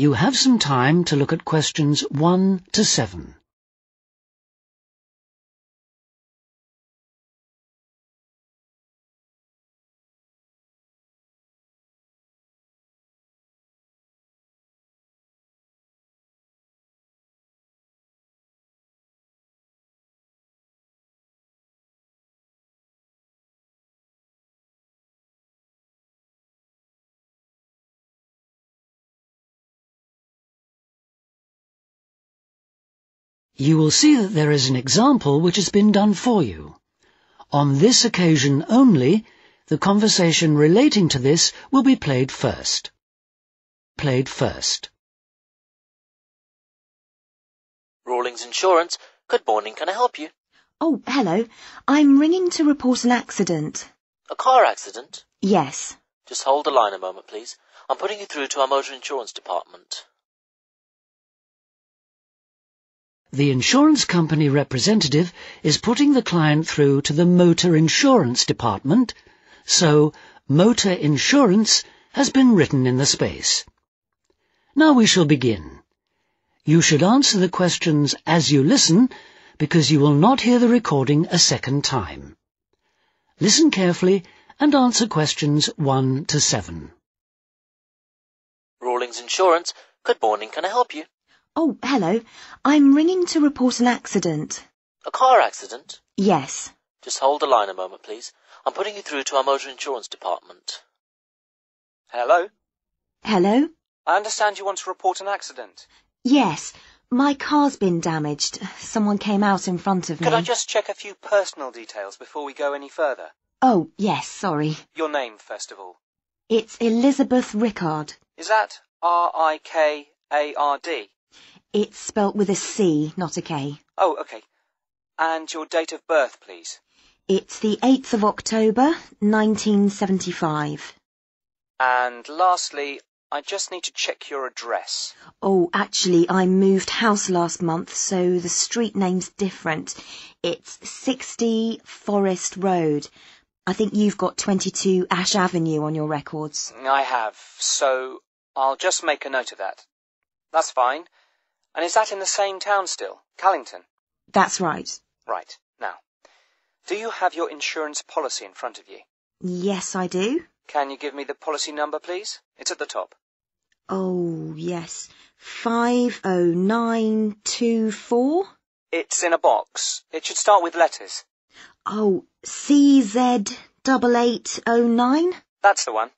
You have some time to look at questions 1 to 7. You will see that there is an example which has been done for you. On this occasion only, the conversation relating to this will be played first. Played first. Rawlings Insurance. Good morning, can I help you? Oh, hello. I'm ringing to report an accident. A car accident? Yes. Just hold the line a moment, please. I'm putting you through to our motor insurance department. The insurance company representative is putting the client through to the motor insurance department, so motor insurance has been written in the space. Now we shall begin. You should answer the questions as you listen, because you will not hear the recording a second time. Listen carefully and answer questions 1 to 7. Rawlings Insurance. Good morning, can I help you? Oh, hello. I'm ringing to report an accident. A car accident? Yes. Just hold the line a moment, please. I'm putting you through to our motor insurance department. Hello? Hello? I understand you want to report an accident. Yes. My car's been damaged. Someone came out in front of me. Could I just check a few personal details before we go any further? Oh, yes, sorry. Your name, first of all. It's Elizabeth Rickard. Is that R-I-K-A-R-D? It's spelt with a C, not a K. Oh, okay. And your date of birth, please. It's the 8th of October, 1975. And lastly, I just need to check your address. Oh, actually, I moved house last month, so the street name's different. It's 60 Forest Road. I think you've got 22 Ash Avenue on your records. I have, so I'll just make a note of that. That's fine. And is that in the same town still, Callington? That's right. Right. Now, do you have your insurance policy in front of you? Yes, I do. Can you give me the policy number, please? It's at the top. Oh, yes. 50924? It's in a box. It should start with letters. Oh, CZ8809? That's the one.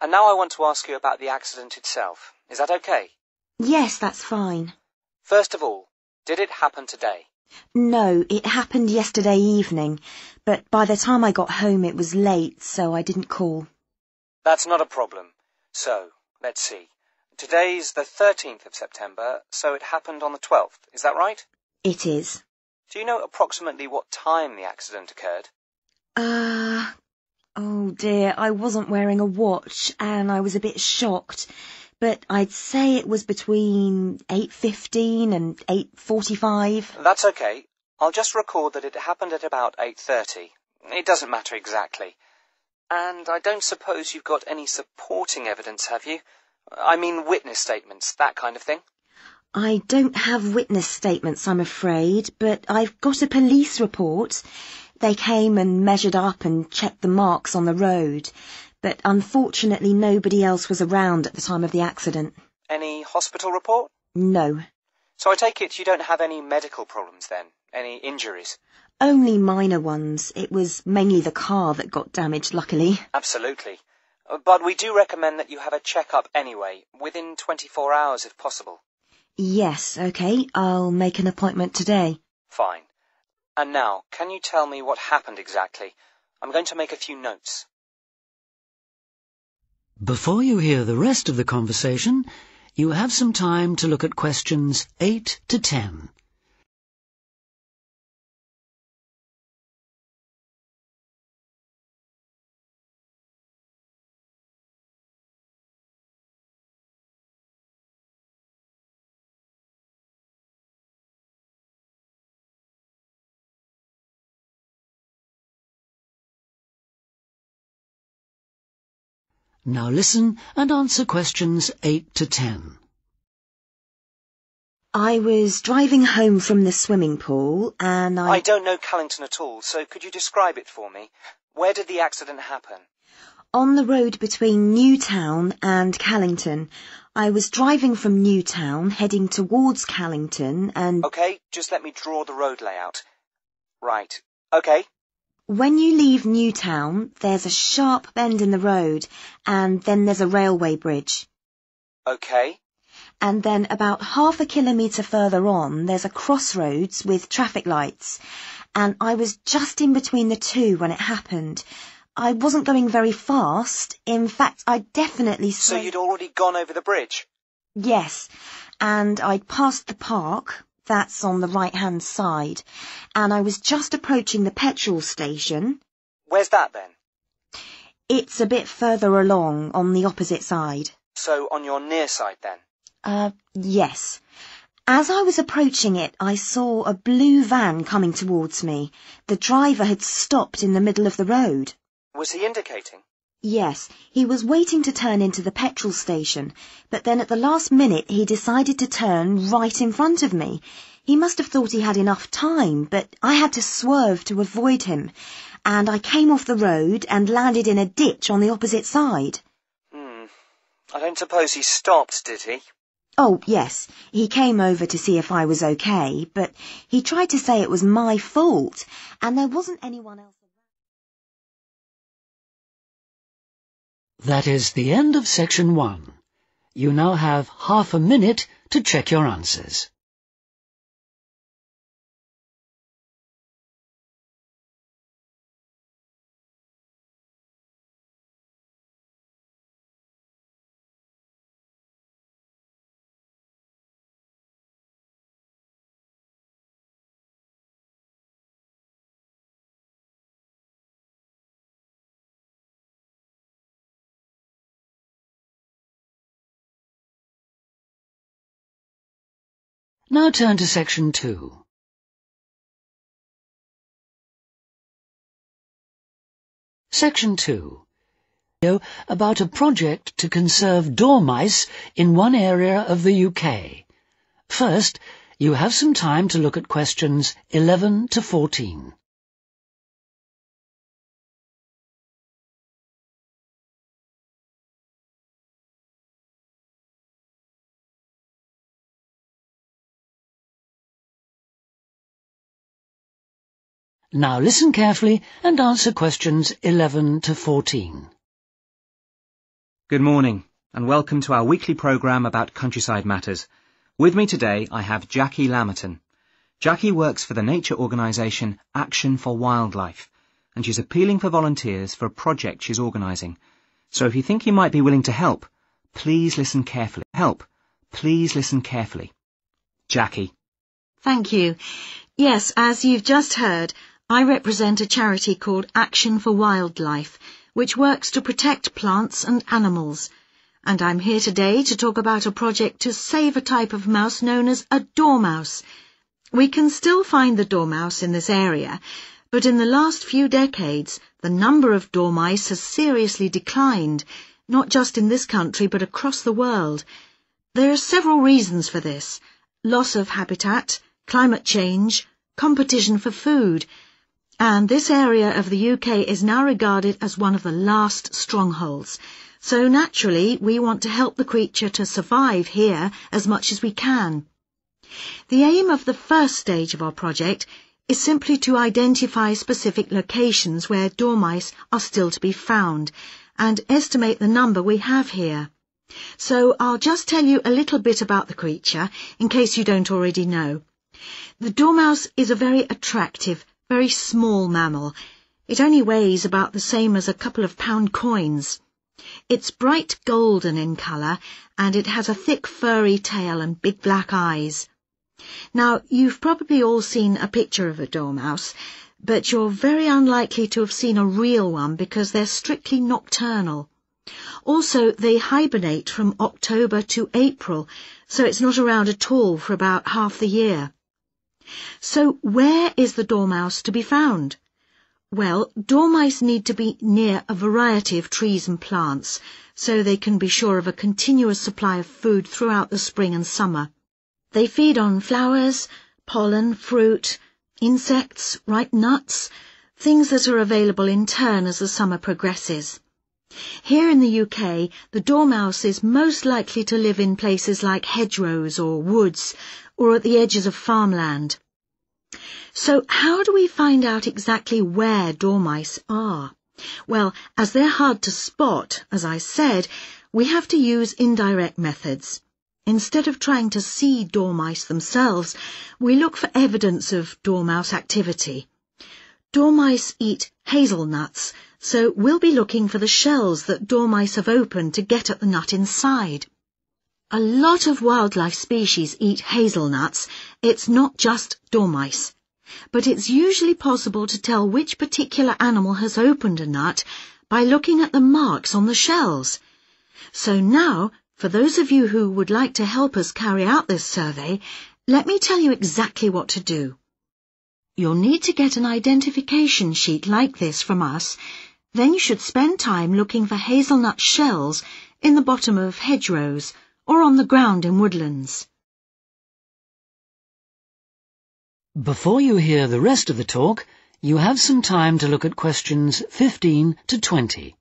And now I want to ask you about the accident itself. Is that okay? Yes, that's fine. First of all, did it happen today? No, it happened yesterday evening, but by the time I got home it was late, so I didn't call. That's not a problem. So, let's see. Today's the 13th of September, so it happened on the 12th. Is that right? It is. Do you know approximately what time the accident occurred? Oh dear, I wasn't wearing a watch and I was a bit shocked, but I'd say it was between 8:15 and 8:45. That's okay. I'll just record that it happened at about 8:30. It doesn't matter exactly. And I don't suppose you've got any supporting evidence, have you? I mean witness statements, that kind of thing. I don't have witness statements, I'm afraid, but I've got a police report. They came and measured up and checked the marks on the road, but unfortunately nobody else was around at the time of the accident. Any hospital report? No. So I take it you don't have any medical problems then? Any injuries? Only minor ones. It was mainly the car that got damaged, luckily. Absolutely. But we do recommend that you have a check-up anyway, within 24 hours if possible. Yes, okay. I'll make an appointment today. Fine. And now, can you tell me what happened exactly? I'm going to make a few notes. Before you hear the rest of the conversation, you have some time to look at questions 8 to 10. Now listen and answer questions 8 to 10. I was driving home from the swimming pool and I don't know Callington at all, so could you describe it for me? Where did the accident happen? On the road between Newtown and Callington. I was driving from Newtown, heading towards Callington and... OK, just let me draw the road layout. Right. OK. When you leave Newtown, there's a sharp bend in the road, and then there's a railway bridge. OK. And then about half a kilometre further on, there's a crossroads with traffic lights, and I was just in between the two when it happened. I wasn't going very fast. In fact, I definitely... So you'd already gone over the bridge? Yes, and I'd passed the park, that's on the right-hand side, and I was just approaching the petrol station. Where's that then? It's a bit further along, on the opposite side. So on your near side then? Yes. As I was approaching it, I saw a blue van coming towards me. The driver had stopped in the middle of the road. Was he indicating? Yes, he was waiting to turn into the petrol station, but then at the last minute he decided to turn right in front of me. He must have thought he had enough time, but I had to swerve to avoid him, and I came off the road and landed in a ditch on the opposite side. I don't suppose he stopped, did he? Oh, yes, he came over to see if I was okay, but he tried to say it was my fault, and there wasn't anyone else. That is the end of section 1. You now have half a minute to check your answers. Now turn to section 2. Section 2. About a project to conserve dormice in one area of the UK. First, you have some time to look at questions 11 to 14. Now listen carefully and answer questions 11 to 14. Good morning, and welcome to our weekly programme about countryside matters. With me today I have Jackie Lammerton. Jackie works for the nature organisation Action for Wildlife, and she's appealing for volunteers for a project she's organising. So if you think you might be willing to help, please listen carefully. Please listen carefully. Jackie. Thank you. Yes, as you've just heard, I represent a charity called Action for Wildlife, which works to protect plants and animals. And I'm here today to talk about a project to save a type of mouse known as a dormouse. We can still find the dormouse in this area, but in the last few decades, the number of dormice has seriously declined, not just in this country but across the world. There are several reasons for this: loss of habitat, climate change, competition for food. And this area of the UK is now regarded as one of the last strongholds. So naturally, we want to help the creature to survive here as much as we can. The aim of the first stage of our project is simply to identify specific locations where dormice are still to be found and estimate the number we have here. So I'll just tell you a little bit about the creature in case you don't already know. The dormouse is a very attractive, very small mammal. It only weighs about the same as a couple of pound coins. It's bright golden in colour, and it has a thick furry tail and big black eyes. Now, you've probably all seen a picture of a dormouse, but you're very unlikely to have seen a real one because they're strictly nocturnal. Also, they hibernate from October to April, so it's not around at all for about half the year. So where is the dormouse to be found? Well, dormice need to be near a variety of trees and plants, so they can be sure of a continuous supply of food throughout the spring and summer. They feed on flowers, pollen, fruit, insects, ripe nuts, things that are available in turn as the summer progresses. Here in the UK, the dormouse is most likely to live in places like hedgerows or woods, or at the edges of farmland. So how do we find out exactly where dormice are? Well, as they're hard to spot, as I said, we have to use indirect methods. Instead of trying to see dormice themselves, we look for evidence of dormouse activity. Dormice eat hazelnuts, so we'll be looking for the shells that dormice have opened to get at the nut inside. A lot of wildlife species eat hazelnuts. It's not just dormice. But it's usually possible to tell which particular animal has opened a nut by looking at the marks on the shells. So now, for those of you who would like to help us carry out this survey, let me tell you exactly what to do. You'll need to get an identification sheet like this from us. Then you should spend time looking for hazelnut shells in the bottom of hedgerows or on the ground in woodlands. Before you hear the rest of the talk, you have some time to look at questions 15 to 20.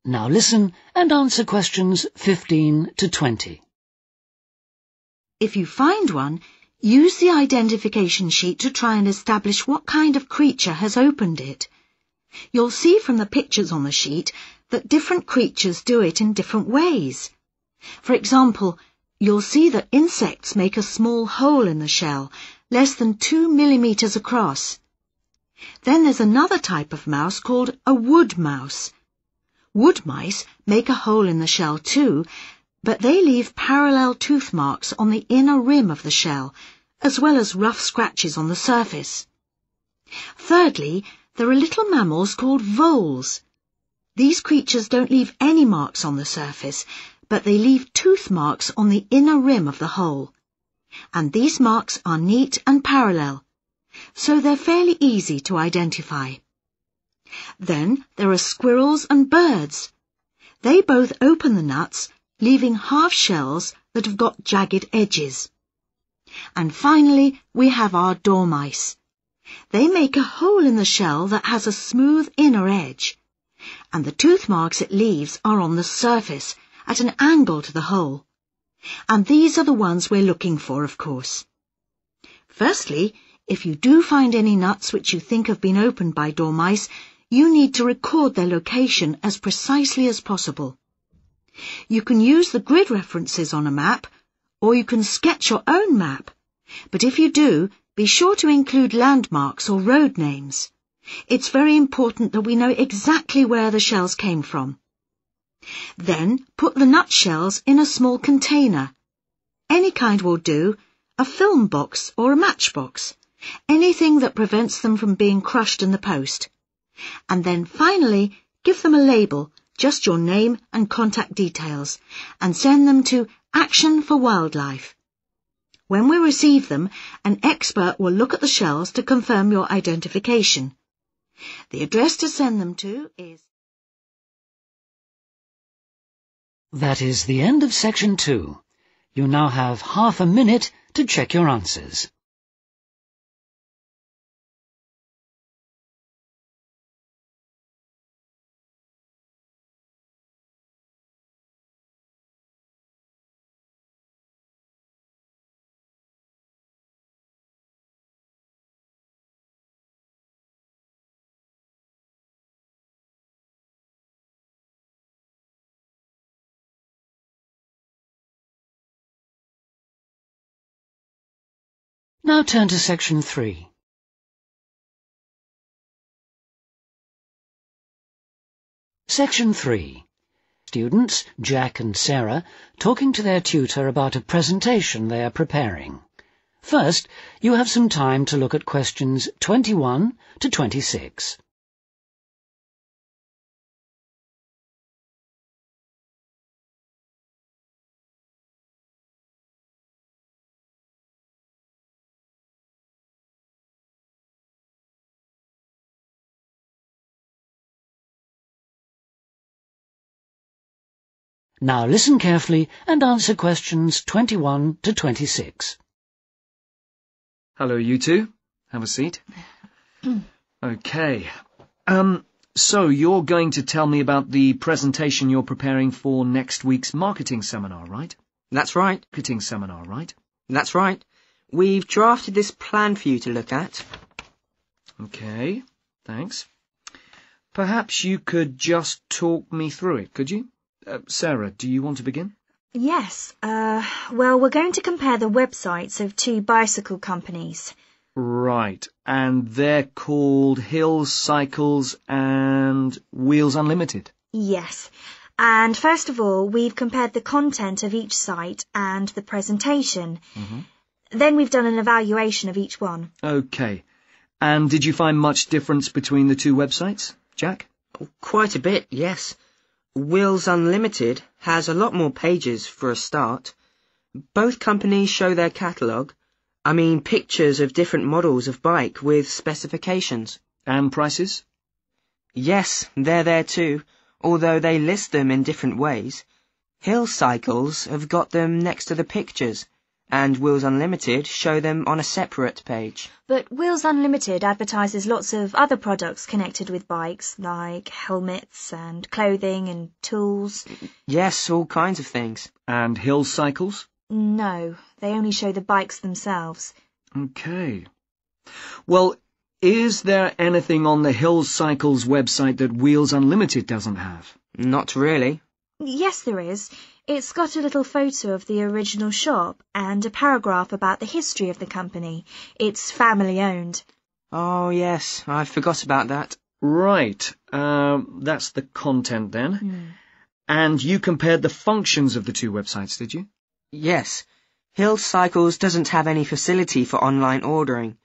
Now listen and answer questions 15 to 20. If you find one, use the identification sheet to try and establish what kind of creature has opened it. You'll see from the pictures on the sheet that different creatures do it in different ways. For example, you'll see that insects make a small hole in the shell, less than 2 millimeters across. Then there's another type of mouse called a wood mouse. Wood mice make a hole in the shell too, but they leave parallel tooth marks on the inner rim of the shell, as well as rough scratches on the surface. Thirdly, there are little mammals called voles. These creatures don't leave any marks on the surface, but they leave tooth marks on the inner rim of the hole. And these marks are neat and parallel, so they're fairly easy to identify. Then there are squirrels and birds. They both open the nuts, leaving half shells that have got jagged edges. And finally, we have our dormice. They make a hole in the shell that has a smooth inner edge, and the tooth marks it leaves are on the surface, at an angle to the hole. And these are the ones we're looking for, of course. Firstly, if you do find any nuts which you think have been opened by dormice, you need to record their location as precisely as possible. You can use the grid references on a map, or you can sketch your own map. But if you do, be sure to include landmarks or road names. It's very important that we know exactly where the shells came from. Then put the nut shells in a small container. Any kind will do, a film box or a matchbox, anything that prevents them from being crushed in the post. And then finally, give them a label, just your name and contact details, and send them to Action for Wildlife. When we receive them, an expert will look at the shells to confirm your identification. The address to send them to is... That is the end of section 2. You now have half a minute to check your answers. Now turn to section 3. Section 3. Students, Jack and Sarah, talking to their tutor about a presentation they are preparing. First, you have some time to look at questions 21 to 26. Now listen carefully and answer questions 21 to 26. Hello, you two. Have a seat. Okay. So you're going to tell me about the presentation you're preparing for next week's marketing seminar, right? That's right. Marketing seminar, right? That's right. We've drafted this plan for you to look at. Okay, thanks. Perhaps you could just talk me through it, could you? Sarah, do you want to begin? Yes. Well, we're going to compare the websites of two bicycle companies. Right, and they're called Hills Cycles and Wheels Unlimited. Yes. And first of all, we've compared the content of each site and the presentation. Then we've done an evaluation of each one. Okay. And did you find much difference between the two websites, Jack? Quite a bit, yes. Wheels Unlimited has a lot more pages for a start. Both companies show their catalogue. I mean pictures of different models of bike with specifications. And prices? Yes, they're there too, although they list them in different ways. Hill Cycles have got them next to the pictures, and Wheels Unlimited show them on a separate page. But Wheels Unlimited advertises lots of other products connected with bikes, like helmets and clothing and tools. Yes, all kinds of things. And Hills Cycles? No, they only show the bikes themselves. Okay. Well, is there anything on the Hills Cycles website that Wheels Unlimited doesn't have? Not really. Yes, there is. It's got a little photo of the original shop and a paragraph about the history of the company. It's family-owned. Oh, yes, I forgot about that. Right. That's the content then. And you compared the functions of the two websites, did you? Yes. Hill Cycles doesn't have any facility for online ordering.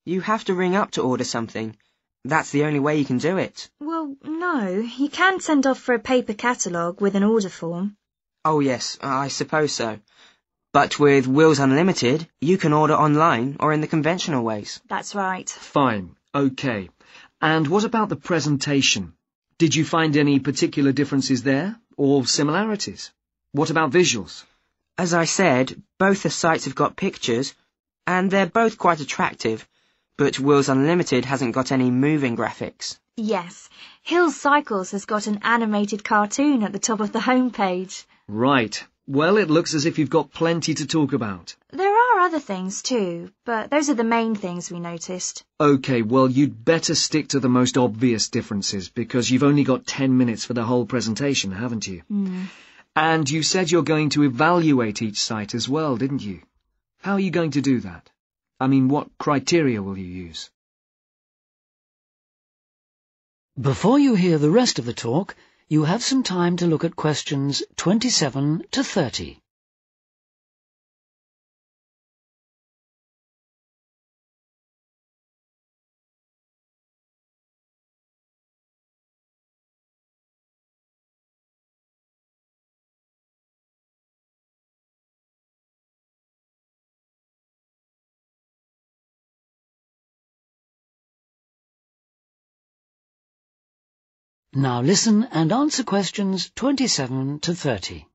You have to ring up to order something. That's the only way you can do it. Well, no. You can send off for a paper catalogue with an order form. Oh, yes, I suppose so. But with Wheels Unlimited, you can order online or in the conventional ways. That's right. Fine. Okay. And what about the presentation? Did you find any particular differences there, or similarities? What about visuals? As I said, both the sites have got pictures, and they're both quite attractive, but Wheels Unlimited hasn't got any moving graphics. Yes. Hills Cycles has got an animated cartoon at the top of the homepage. Right. Well, it looks as if you've got plenty to talk about. There are other things too, but those are the main things we noticed. Okay, well, you'd better stick to the most obvious differences, because you've only got 10 minutes for the whole presentation, haven't you? And you said you're going to evaluate each site as well, didn't you? How are you going to do that? I mean, what criteria will you use? Before you hear the rest of the talk, you have some time to look at questions 27 to 30. Now listen and answer questions 27 to 30.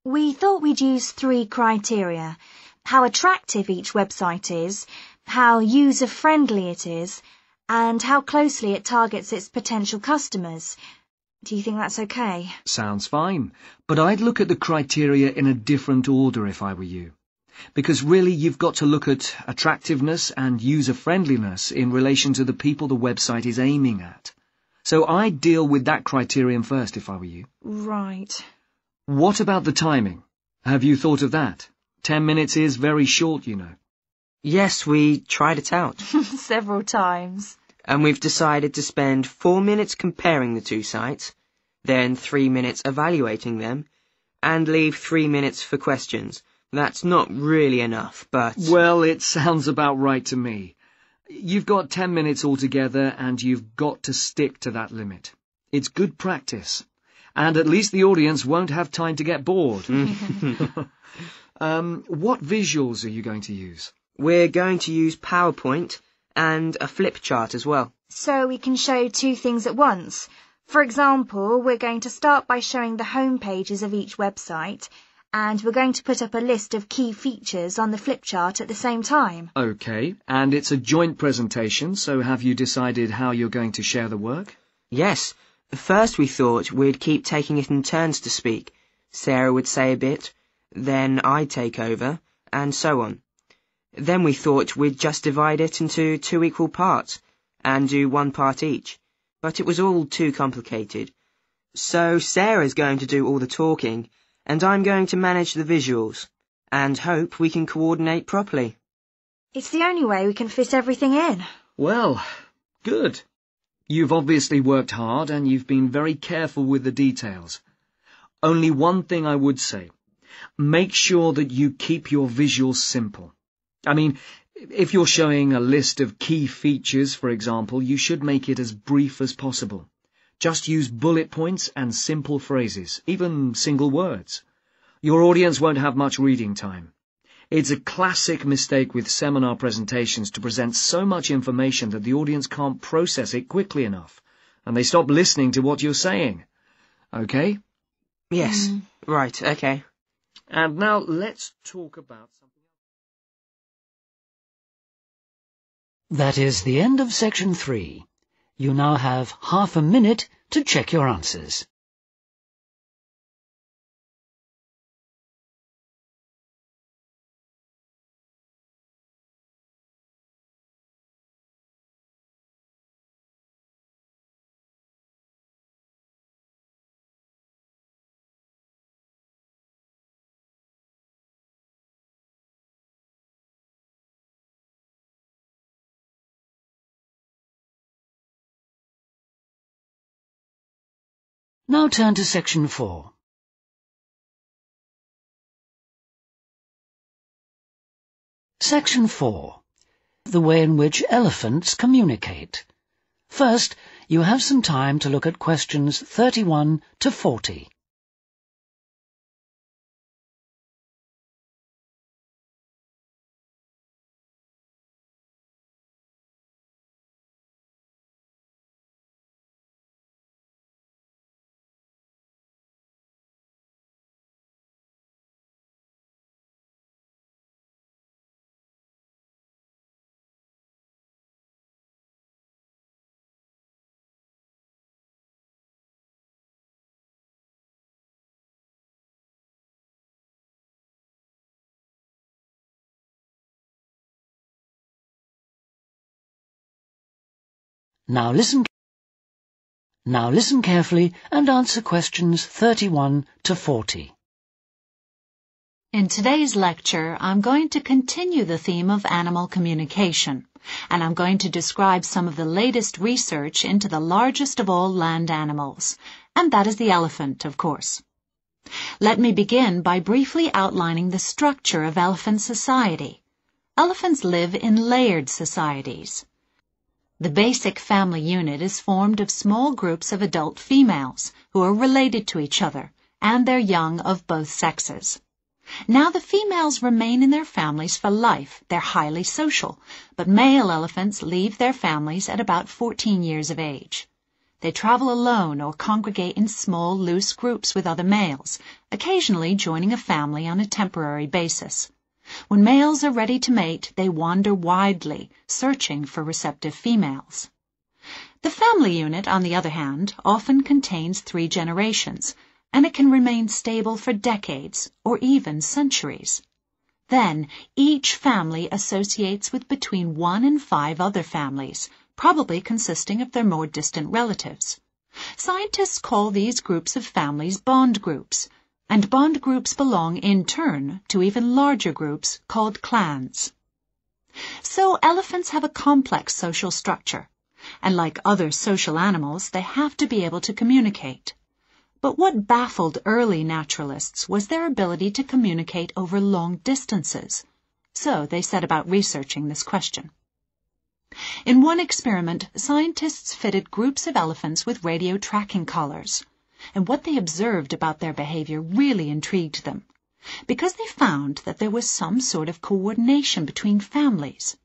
We thought we'd use 3 criteria: how attractive each website is, how user-friendly it is, and how closely it targets its potential customers. Do you think that's okay? Sounds fine, but I'd look at the criteria in a different order if I were you. Because really you've got to look at attractiveness and user-friendliness in relation to the people the website is aiming at. So I'd deal with that criterion first if I were you. Right. What about the timing? Have you thought of that? 10 minutes is very short, you know. Yes, we tried it out. Several times. And we've decided to spend 4 minutes comparing the two sites, then 3 minutes evaluating them, and leave 3 minutes for questions, That's not really enough, but... Well, it sounds about right to me. You've got 10 minutes altogether, and you've got to stick to that limit. It's good practice. And at least the audience won't have time to get bored. What visuals are you going to use? We're going to use PowerPoint and a flip chart as well. So we can show two things at once. For example, we're going to start by showing the home pages of each website, and we're going to put up a list of key features on the flip chart at the same time. OK, and it's a joint presentation, so have you decided how you're going to share the work? Yes. First we thought we'd keep taking it in turns to speak. Sarah would say a bit, then I'd take over, and so on. Then we thought we'd just divide it into 2 equal parts, and do 1 part each. But it was all too complicated. So Sarah's going to do all the talking, and I'm going to manage the visuals, and hope we can coordinate properly. It's the only way we can fit everything in. Well, good. You've obviously worked hard, and you've been very careful with the details. Only one thing I would say. Make sure that you keep your visuals simple. I mean, if you're showing a list of key features, for example, you should make it as brief as possible. Just use bullet points and simple phrases, even single words. Your audience won't have much reading time. It's a classic mistake with seminar presentations to present so much information that the audience can't process it quickly enough, and they stop listening to what you're saying. OK? Yes, right, OK. And now let's talk about something else. That is the end of section 3. You now have half a minute to check your answers. Now turn to section 4. Section 4. The way in which elephants communicate. First, you have some time to look at questions 31 to 40. Now listen carefully and answer questions 31 to 40. In today's lecture, I'm going to continue the theme of animal communication, and I'm going to describe some of the latest research into the largest of all land animals, and that is the elephant, of course. Let me begin by briefly outlining the structure of elephant society. Elephants live in layered societies. The basic family unit is formed of small groups of adult females who are related to each other and their young of both sexes. Now the females remain in their families for life. They're highly social, but male elephants leave their families at about 14 years of age. They travel alone or congregate in small, loose groups with other males, occasionally joining a family on a temporary basis. When males are ready to mate, they wander widely, searching for receptive females. The family unit, on the other hand, often contains 3 generations, and it can remain stable for decades or even centuries. Then, each family associates with between 1 and 5 other families, probably consisting of their more distant relatives. Scientists call these groups of families bond groups, and bond groups belong in turn to even larger groups called clans. So elephants have a complex social structure, and like other social animals, they have to be able to communicate. But what baffled early naturalists was their ability to communicate over long distances. So they set about researching this question. In one experiment, scientists fitted groups of elephants with radio tracking collars, and what they observed about their behavior really intrigued them, because they found that there was some sort of coordination between families.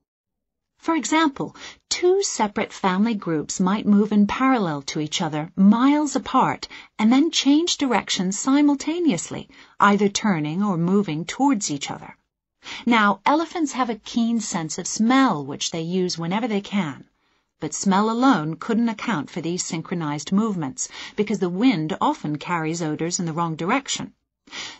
For example, two separate family groups might move in parallel to each other, miles apart, and then change directions simultaneously, either turning or moving towards each other. Now, elephants have a keen sense of smell, which they use whenever they can. But smell alone couldn't account for these synchronized movements, because the wind often carries odors in the wrong direction.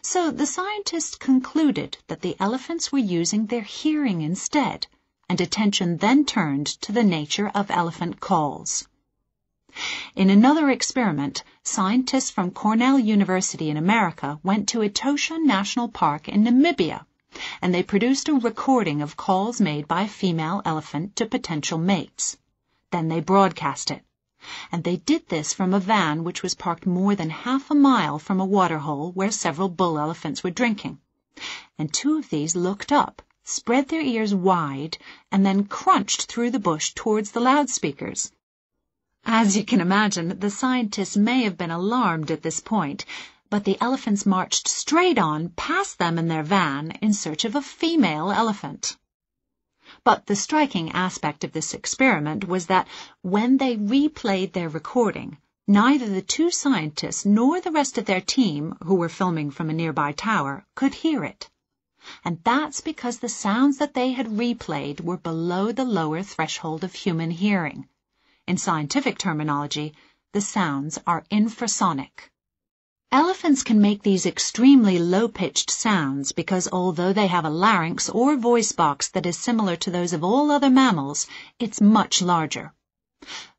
So the scientists concluded that the elephants were using their hearing instead, and attention then turned to the nature of elephant calls. In another experiment, scientists from Cornell University in America went to Etosha National Park in Namibia, and they produced a recording of calls made by a female elephant to potential mates. Then they broadcast it. And they did this from a van which was parked more than half a mile from a waterhole where several bull elephants were drinking. And two of these looked up, spread their ears wide, and then crunched through the bush towards the loudspeakers. As you can imagine, the scientists may have been alarmed at this point, but the elephants marched straight on past them in their van in search of a female elephant. But the striking aspect of this experiment was that when they replayed their recording, neither the two scientists nor the rest of their team, who were filming from a nearby tower, could hear it. And that's because the sounds that they had replayed were below the lower threshold of human hearing. In scientific terminology, the sounds are infrasonic. Elephants can make these extremely low-pitched sounds because although they have a larynx or voice box that is similar to those of all other mammals, it's much larger.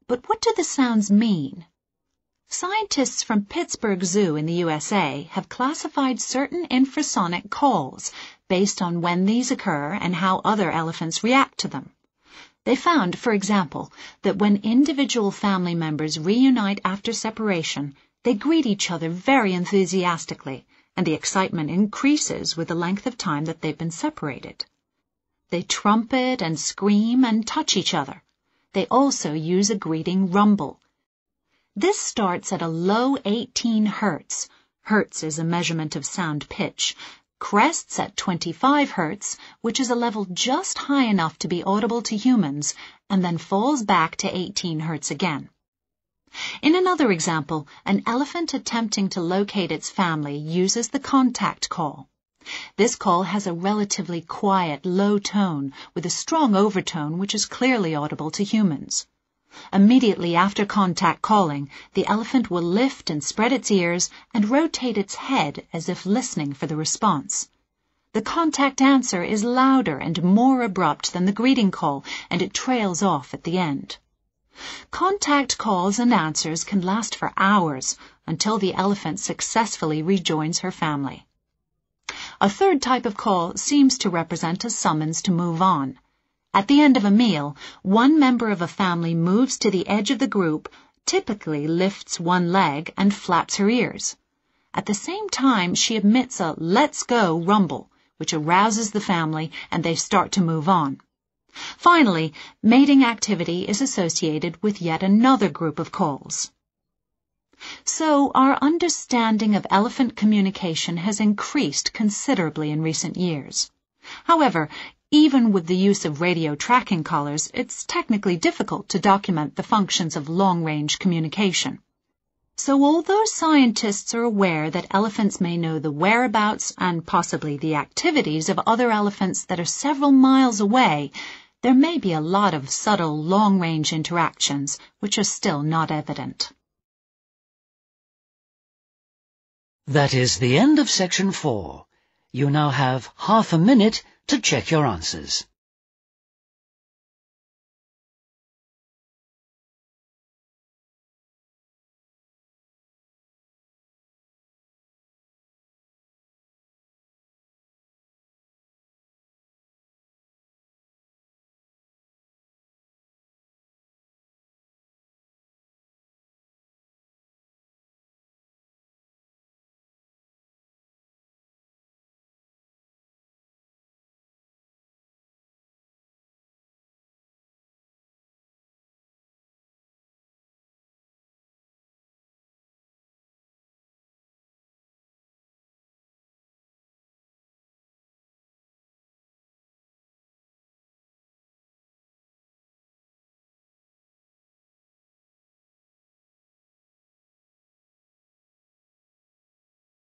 But what do the sounds mean? Scientists from Pittsburgh Zoo in the USA have classified certain infrasonic calls based on when these occur and how other elephants react to them. They found, for example, that when individual family members reunite after separation, they greet each other very enthusiastically, and the excitement increases with the length of time that they've been separated. They trumpet and scream and touch each other. They also use a greeting rumble. This starts at a low 18 hertz. Hertz is a measurement of sound pitch. Crests at 25 hertz, which is a level just high enough to be audible to humans, and then falls back to 18 hertz again. In another example, an elephant attempting to locate its family uses the contact call. This call has a relatively quiet, low tone with a strong overtone which is clearly audible to humans. Immediately after contact calling, the elephant will lift and spread its ears and rotate its head as if listening for the response. The contact answer is louder and more abrupt than the greeting call, and it trails off at the end. Contact calls and answers can last for hours until the elephant successfully rejoins her family. A third type of call seems to represent a summons to move on. At the end of a meal, one member of a family moves to the edge of the group, typically lifts one leg and flaps her ears. At the same time, she emits a "let's go" rumble, which arouses the family and they start to move on. Finally, mating activity is associated with yet another group of calls. So, our understanding of elephant communication has increased considerably in recent years. However, even with the use of radio tracking collars, it's technically difficult to document the functions of long-range communication. So although scientists are aware that elephants may know the whereabouts and possibly the activities of other elephants that are several miles away, there may be a lot of subtle long-range interactions which are still not evident. That is the end of section 4. You now have half a minute to check your answers.